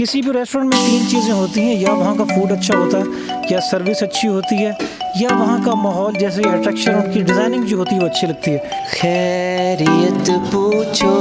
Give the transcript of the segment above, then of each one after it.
किसी भी रेस्टोरेंट में तीन चीज़ें होती हैं, या वहाँ का फूड अच्छा होता है, या सर्विस अच्छी होती है, या वहाँ का माहौल जैसे अट्रैक्शन, उनकी डिज़ाइनिंग जो होती है वो अच्छी लगती है। खैरियत पूछो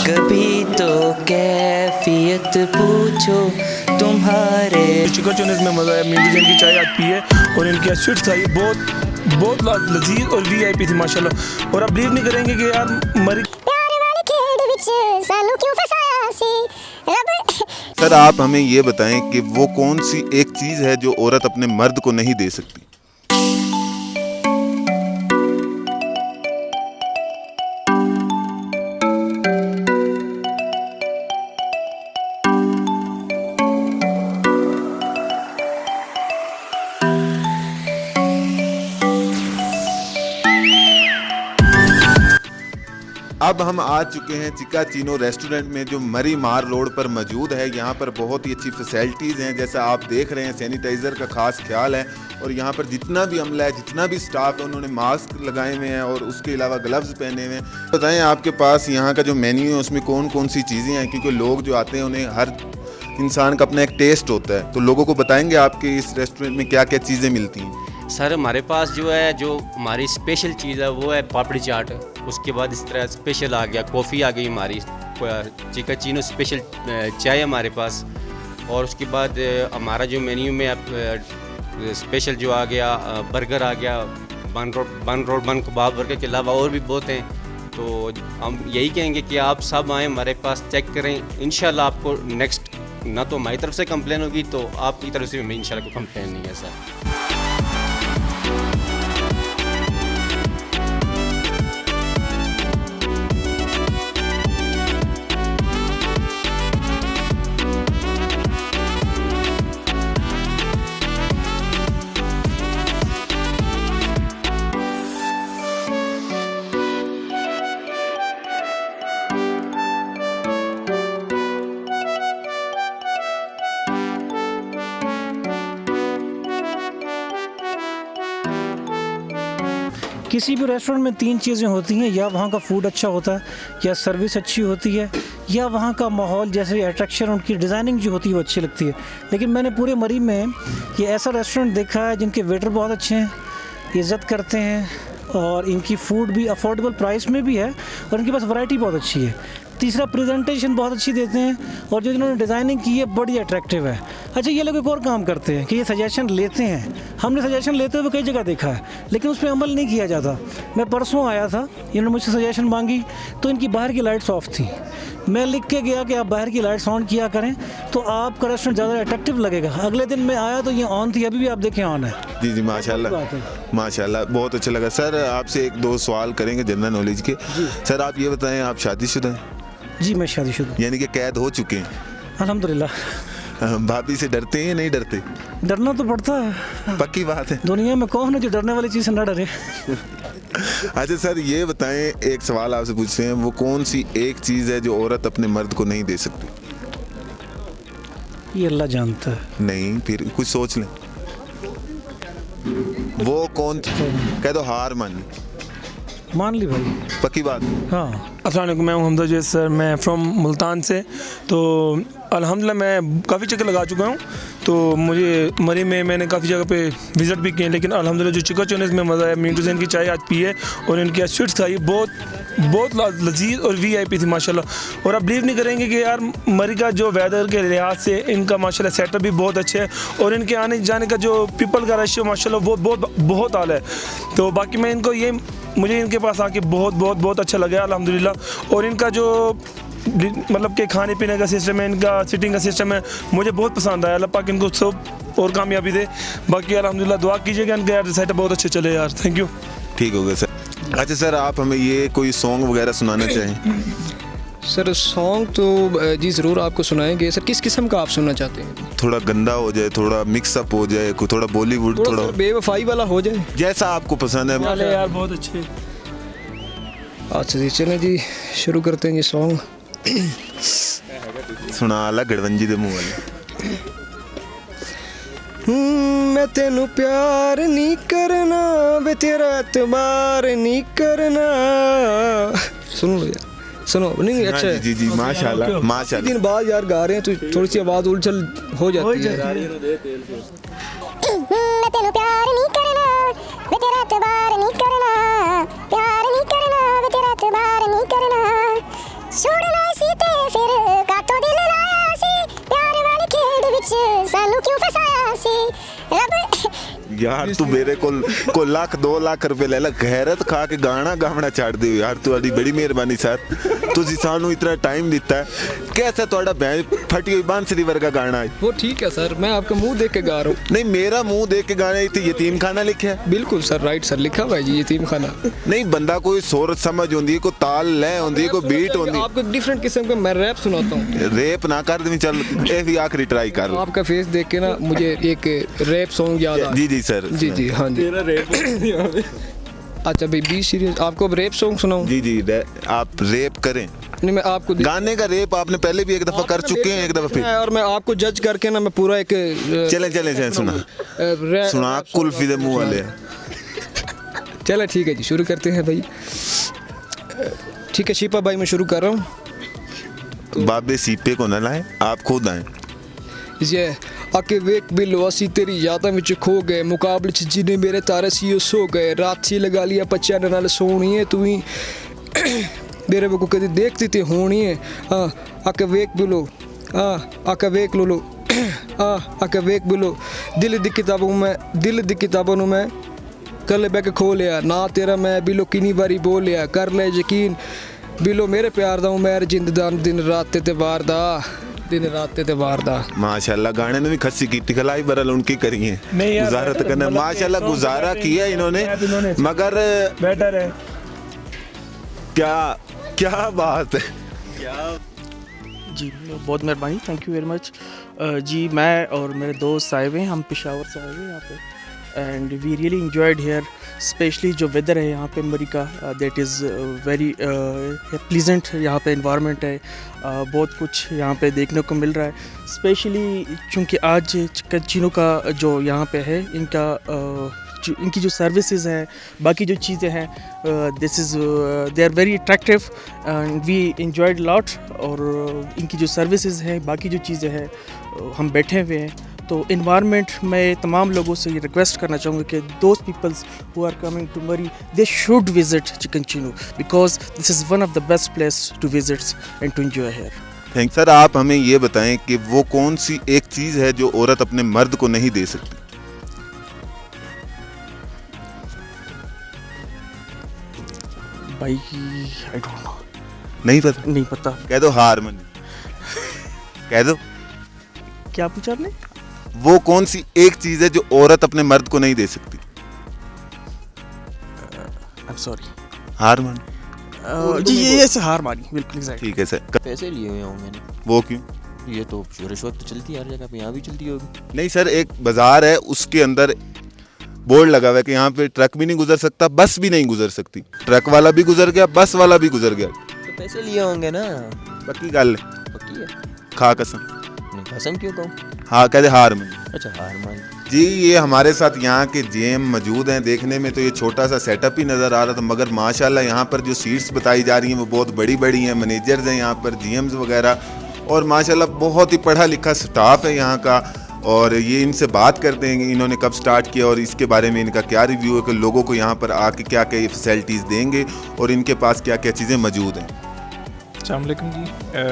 कभी तो कैफियत पूछो तुम्हारे। चिकन चोनेस में मज़ा आया। मीठू जैन की चाय आज पी है और इनकी स्वीट्स खाई, बहुत लजीज और वीआईपी थी माशाल्लाह। और आप बिलीव नहीं करेंगे कि यार मरी सर आप हमें ये बताएं कि वो कौन सी एक चीज़ है जो औरत अपने मर्द को नहीं दे सकती। अब हम आ चुके हैं चिका चीनो रेस्टोरेंट में जो मरी मार रोड पर मौजूद है। यहाँ पर बहुत ही अच्छी फैसिलिटीज़ हैं, जैसा आप देख रहे हैं। सैनिटाइज़र का खास ख्याल है और यहाँ पर जितना भी अमला है, जितना भी स्टाफ है, उन्होंने मास्क लगाए हुए हैं और उसके अलावा ग्लव्स पहने हुए हैं। बताएं आपके पास यहाँ का जो मेन्यू है उसमें कौन कौन सी चीज़ें हैं, क्योंकि लोग जो आते हैं उन्हें हर इंसान का अपना एक टेस्ट होता है, तो लोगों को बताएंगे आपके इस रेस्टोरेंट में क्या क्या चीज़ें मिलती हैं। सर हमारे पास जो हमारी स्पेशल चीज़ है वो है पापड़ी चाट। उसके बाद इस तरह स्पेशल आ गया कॉफ़ी आ गई हमारी, चिका चीनो स्पेशल चाय हमारे पास। और उसके बाद हमारा जो मेन्यू में स्पेशल जो आ गया बर्गर आ गया, बन कबाब बर्गर के अलावा और भी बहुत हैं। तो हम यही कहेंगे कि आप सब आएँ हमारे पास, चेक करें। इंशाल्लाह आपको नेक्स्ट ना तो हमारी तरफ से कंप्लेन होगी तो आपकी तरफ से इंशाल्लाह कोई कंप्लेन नहीं है सर। किसी भी रेस्टोरेंट में तीन चीज़ें होती हैं, या वहाँ का फूड अच्छा होता है, या सर्विस अच्छी होती है, या वहाँ का माहौल जैसे अट्रैक्शन, उनकी डिज़ाइनिंग जो होती है वो अच्छी लगती है। लेकिन मैंने पूरे मरी में ये ऐसा रेस्टोरेंट देखा है जिनके वेटर बहुत अच्छे हैं, इज़्ज़त करते हैं, और इनकी फ़ूड भी अफोर्डेबल प्राइस में भी है, और इनके पास वैरायटी बहुत अच्छी है। तीसरा, प्रेजेंटेशन बहुत अच्छी देते हैं, और जो जिन्होंने डिज़ाइनिंग की है बड़ी अट्रैक्टिव है। अच्छा, ये लोग एक और काम करते हैं कि ये सजेशन लेते हैं। हमने सजेशन लेते हुए कई जगह देखा है, लेकिन उस पर अमल नहीं किया जाता। मैं परसों आया था, इन्होंने मुझसे सजेशन मांगी, तो इनकी बाहर की लाइट्स ऑफ थी। मैं लिख के गया कि आप बाहर की लाइट्स ऑन किया करें तो आपका रेस्टोरेंट ज़्यादा अट्रैक्टिव लगेगा। अगले दिन मैं आया तो ये ऑन थी, अभी भी आप देखें ऑन है। जी जी, माशाल्लाह माशाल्लाह, बहुत अच्छा लगा। सर आपसे एक दो सवाल करेंगे जनरल नॉलेज के। सर आप ये बताएं, आप शादीशुदा हैं? जी मैं शादीशुदा। यानी कि कैद हो चुके हैं? अल्हम्दुलिल्लाह। भाभी से डरते हैं या नहीं डरते? डरना तो पड़ता है, पक्की बात है। दुनिया में कौन है जो डरने वाली चीज़ से ना डरे। अच्छा सर ये बताएं, एक सवाल आपसे पूछते हैं, वो कौन सी एक चीज़ है जो औरत अपने मर्द को नहीं दे सकती? ये अल्लाह जानता है। नहीं, फिर कुछ सोच लें। वो कौन? कह दो हार मान ली भाई। पक्की बात? हाँ। अस्सलाम वालेकुम, मैं हूं हमजा जैद सर, मैं फ्रॉम मुल्तान से। तो अल्हम्दुलिल्लाह मैं काफ़ी चक्कर लगा चुका हूं, तो मुझे मरी में मैंने काफ़ी जगह पे विज़िट भी किए, लेकिन अल्हम्दुलिल्लाह जो चिकन चोनेस में मज़ा आया। मीठू जैन की चाय आज पी है और इनकी स्वीट्स खाई, बहुत लजीज और वीआईपी थी माशाल्लाह। और आप बिलीव नहीं करेंगे कि यार मरी का जो वेदर के लिहाज से इनका माशाल्लाह सेटअप भी बहुत अच्छे है, और इनके आने जाने का जो पीपल का रेशियो माशाल्लाह वो बहुत आला है। तो बाकी मैं इनको मुझे इनके पास आके बहुत अच्छा लगा अल्हम्दुलिल्लाह। और इनका जो मतलब कि खाने पीने का सिस्टम है, इनका सिटिंग का सिस्टम है, मुझे बहुत पसंद आया। अल्लाह पाक इनको सब और कामयाबी दे। बाकी अल्हम्दुलिल्लाह दुआ कीजिएगा इनके यार सेटअप बहुत अच्छे चले यार। Thank you. ठीक हो गया सर। अच्छा सर आप हमें ये कोई सॉन्ग वगैरह सुनाना चाहें? सर सॉन्ग तो जी ज़रूर आपको सुनाएंगे। सर किस किस्म का आप सुनना चाहते हैं? थोड़ा गंदा हो जाए, थोड़ा मिक्सअप हो जाए, थोड़ा बॉलीवुड, थोड़ा बेवफाई वाला हो जाए, जैसा आपको पसंद है। वाले यार बहुत अच्छे। अच्छा जी, चलें जी शुरू करते हैं ये सॉन्ग। सुना ला गड़वंजी दे मुँह वाले। मैं तेनू प्यार नहीं करना वे तेरा एतबार नहीं करना। सुन लो यार। सुनो नहीं अच्छा है। जी जी माशाल्लाह इतने माशाल्लाह। दिन बाद यार गा रहे हैं तो थोड़ी सी आवाज़ उलझल हो जाती है। मैं तेनू प्यार नहीं करना वे तेरा एतबार नहीं करना प्यार नहीं करना वे तेरा एतबार नहीं करना छोड़ना सी ते फिर कातों दिल लाया सी प्यार वाली खेड विच सानू क्यों फसाया सी रब यार तू मेरे को लाख 2 लाख रुपए ले ला गैरत खा के गाना गावना छाड़ दियो यार ਤੁਹਾਡੀ ਬੜੀ ਮਿਹਰਬਾਨੀ ਸਰ ਤੁਸੀਂ ਸਾਨੂੰ इतना टाइम ਦਿੱਤਾ है कैसा ਤੁਹਾਡਾ बैं फटी हुई बांसुरी वर्गा गाना है वो ठीक है सर, मैं आपका मुंह देख के गा रहा हूँ। नहीं मेरा मुंह देख के गाना है तो यतीम खाना लिखा है बिल्कुल सर, राइट सर, लिखा हुआ है जी यतीम खाना। नहीं बंदा कोई सुर समझ होंदी है कोई ताल लय होंदी है कोई बीट होंदी आपको एक डिफरेंट किस्म का मैं रैप सुनाता हूँ। रेप ना कर दे चल ये भी आखिरी ट्राई कर लो। आपका फेस देख के ना मुझे एक रैप सॉन्ग याद आ जी जी सर जी जी हाँ जी। अच्छा भाई बी सीरियस, आपको अब रैप सॉन्ग सुनाऊं? जी जी आप रेप करें नहीं मैं आपको गाने का रेप आपने पहले भी एक दफा कर चुके हैं एक दफा फिर और मैं आपको जज करके ना मैं पूरा एक चले चले चले सुना सुना कुल्फी दे मुंह वाले चलो ठीक है जी शुरू करते हैं भाई। ठीक है शिपा भाई मैं शुरू कर रहा हूँ। बाबे सीपे को न लाए आप खुद आए ये आके वेक बिलो असी तेरी यादां विच खो गए मुकाबले च जिन्ने मेरे तारे सी ओ सो गए रात सी लगा लिया बच्चा नाल सोनी है तू ही मेरे को कभी देखती ते होनी है आके वेक बिलो आके वेक लो आके वेक बिलो दिल दी किताबों नु मैं कल बैग खोलिया ना तेरा मैं बिलो किनी बारी बोलिया कर ले यकीन बिलो मेरे प्यार दा मैं जिंददान दिन रात ते वार दा माशाल्लाह गाने ने भी खस्सी की खिलाई बरल उनकी करी है गुजारत करना माशाल्लाह गुजारा किया इन्होंने मगर बेटर है क्या क्या बात है जी बहुत मेहरबानी, थैंक यू वेरी मच। जी मैं और मेरे दोस्त आए हुए हैं, हम पेशावर से आए हुए हैं यहाँ पे and we really enjoyed here, specially जो वेदर है यहाँ पे मरी का दैट इज़ वेरी प्लीजेंट, यहाँ पे इन्वायरमेंट है, बहुत कुछ यहाँ पे देखने को मिल रहा है। स्पेशली चूँकि आज चिकनचीनो का जो यहाँ पे है इनकी जो सर्विसेज हैं बाकी जो चीज़ें हैं this is they are very attractive and we enjoyed lot. और इनकी जो सर्विसेज हैं बाकी जो चीज़ें हैं हम बैठे हुए हैं तो इन्वायरमेंट मैं तमाम लोगों से ये रिक्वेस्ट करना चाहूँगा कि those peoples who are coming to Murree they should visit चिकनचीनो because this is one of the best place to visit and to enjoy here. Thank sir आप हमें ये बताएं कि वो कौन सी एक चीज़ है जो औरत अपने मर्द को नहीं दे सकती। भाई आई डोंट नो, नहीं पता कह दो हारमोनी कह दो। क्या पूछा आपने? वो कौन सी एक चीज़ है जो औरत अपने मर्द को नहीं दे सकती। आई एम सॉरी हारमोनी जी ये हार मानी बिल्कुल एग्जैक्टली। ठीक है सर पैसे लिए हुए होंगे ना वो क्यों? ये तो रिश्वत तो चलती है हर जगह पे, यहाँ भी चलती होगी। नहीं सर एक बाजार है उसके अंदर बोर्ड लगा हुआ है कि यहाँ पे ट्रक भी नहीं गुजर सकता बस भी नहीं गुजर सकती, ट्रक वाला भी गुजर गया बस वाला भी गुजर गया। तो पैसे लिए होंगे ना। पक्की गल पक्की है। खा कसम नहीं कसम क्यों कहूँ? हाँ कहते हार में। अच्छा हार मान जी ये हमारे साथ यहाँ के जीएम मौजूद हैं। देखने में तो ये छोटा सा सेटअप ही नज़र आ रहा था मगर माशाल्लाह यहाँ पर जो सीट्स बताई जा रही हैं वो बहुत बड़ी बड़ी हैं। मैनेजर्स हैं यहाँ पर जीएम्स वगैरह और माशाल्लाह बहुत ही पढ़ा लिखा स्टाफ है यहाँ का। और ये इनसे बात करते हैं कि इन्होंने कब स्टार्ट किया और इसके बारे में इनका क्या रिव्यू है कि लोगों को यहाँ पर आके क्या क्या फैसिलिटीज़ देंगे और इनके पास क्या क्या चीज़ें मौजूद हैं। Assalamu alaikum ji.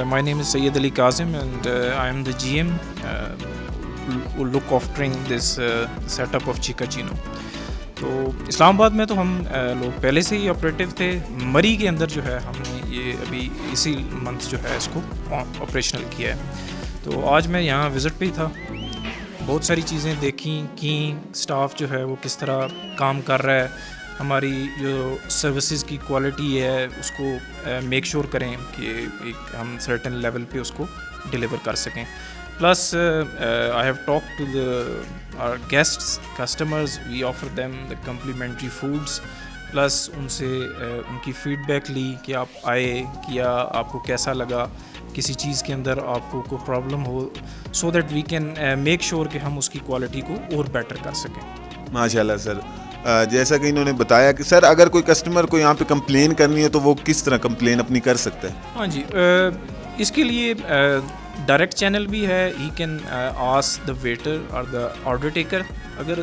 My name is Sayyid Ali Kazim and I am the GM who look aftering this setup of Chickachino. तो इस्लामाबाद में तो हम लोग पहले से ही ऑपरेटिव थे। मरी के अंदर जो है हमने ये अभी इसी मंथ जो है इसको ऑपरेशनल किया है। तो आज मैं यहाँ विज़िट पे ही था, बहुत सारी चीज़ें देखी की, स्टाफ जो है वो किस तरह काम कर रहा है, हमारी जो सर्विसेज की क्वालिटी है उसको मेक श्योर करें कि एक हम सर्टेन लेवल पे उसको डिलीवर कर सकें। Plus I have talk to the our guests customers, we offer them the complimentary foods. Plus उनसे उनकी फ़ीडबैक ली कि आप आए किया आपको कैसा लगा, किसी चीज़ के अंदर आपको कोई प्रॉब्लम हो, so that we can make sure कि हम उसकी क्वालिटी को और बेटर कर सकें। माशाल्लाह सर जैसा कि इन्होंने बताया कि सर अगर कोई कस्टमर को यहाँ पे कंप्लेन करनी है तो वो किस तरह कंप्लेन अपनी कर सकता है? हाँ जी, इसके लिए डायरेक्ट चैनल भी है. He can ask the waiter और द ऑर्डर टेकर. अगर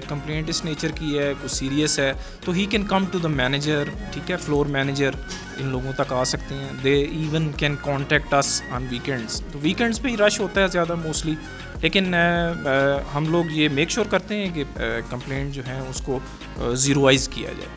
कंप्लेंट इस नेचर की है, कुछ सीरियस है, तो he can come to the manager. ठीक है, फ्लोर मैनेजर इन लोगों तक आ सकते हैं. They even can contact us on weekends. तो वीकेंड्स पे ही रश होता है ज़्यादा मोस्टली, लेकिन हम लोग ये मेक श्योर करते हैं कि कंप्लेंट जो है उसको ज़ीरोवाइज़ किया जाए.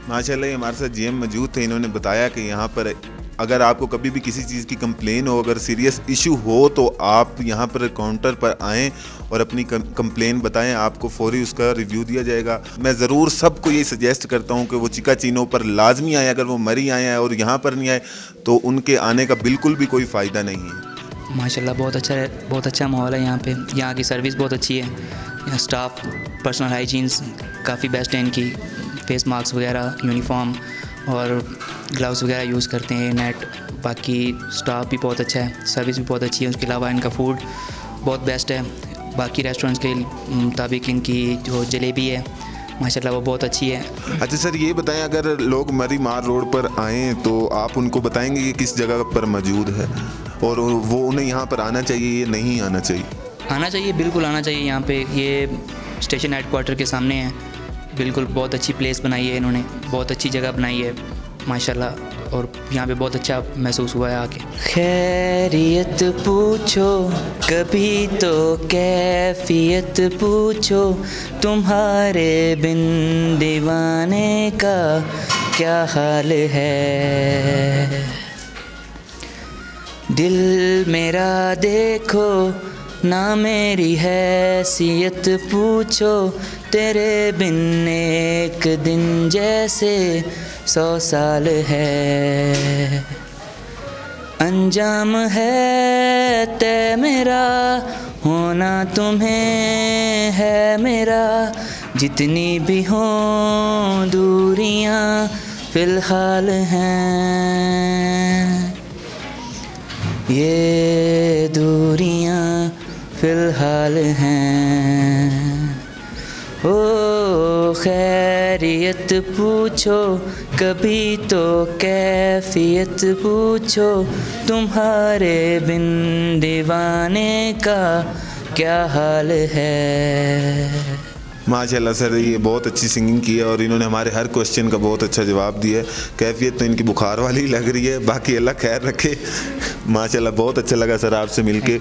माशाल्लाह, हमारे साथ जीएम मौजूद थे. इन्होंने बताया कि यहाँ पर अगर आपको कभी भी किसी चीज़ की कंप्लेन हो, अगर सीरियस इशू हो, तो आप यहाँ पर काउंटर पर आएँ और अपनी कंप्लेन बताएं. आपको फौरी उसका रिव्यू दिया जाएगा. मैं ज़रूर सबको ये सजेस्ट करता हूँ कि वो चिका चीनो पर लाजमी आए. अगर वो मरी आए हैं और यहाँ पर नहीं आए तो उनके आने का बिल्कुल भी कोई फ़ायदा नहीं है. माशाल्लाह बहुत अच्छा माहौल है यहाँ पे. यहाँ की सर्विस बहुत अच्छी है. यहाँ स्टाफ, पर्सनल हाइजीन्स काफ़ी बेस्ट है इनकी. फेस मास्क वगैरह, यूनिफॉर्म और ग्लव्स वगैरह यूज़ करते हैं, नेट. बाकी स्टाफ भी बहुत अच्छा है, सर्विस भी बहुत अच्छी है. उसके अलावा इनका फूड बहुत बेस्ट है. बाकी रेस्टोरेंट्स के मुताबिक इनकी जो जलेबी है माशाल्लाह वो बहुत अच्छी है. अच्छा सर, ये बताएं अगर लोग मरी मार रोड पर आएँ तो आप उनको बताएंगे कि किस जगह पर मौजूद है और वो उन्हें यहाँ पर आना चाहिए या नहीं आना चाहिए? आना चाहिए, बिल्कुल आना चाहिए. यहाँ पे ये स्टेशन हेडक्वार्टर के सामने है. बिल्कुल बहुत अच्छी प्लेस बनाई है इन्होंने, बहुत अच्छी जगह बनाई है माशाल्लाह. और यहाँ पे बहुत अच्छा महसूस हुआ है आके. खैरियत पूछो कभी तो कैफियत पूछो, तुम्हारे बिन दीवाने का क्या हाल है. दिल मेरा देखो ना मेरी हैसियत पूछो, तेरे बिन एक दिन जैसे 100 साल है. अंजाम है तय मेरा, होना तुम्हें है मेरा. जितनी भी हों दूरियां फ़िलहाल हैं, ये दूरियां फ़िलहाल हैं. ओ खैरियत पूछो कभी तो कैफियत पूछो, तुम्हारे बिन दीवाने का क्या हाल है. माशाल्लाह सर, ये बहुत अच्छी सिंगिंग की है और इन्होंने हमारे हर क्वेश्चन का बहुत अच्छा जवाब दिया है. कैफियत तो इनकी बुखार वाली लग रही है, बाकी अल्लाह खैर रखे. माशाल्लाह बहुत अच्छा लगा सर आपसे मिलके.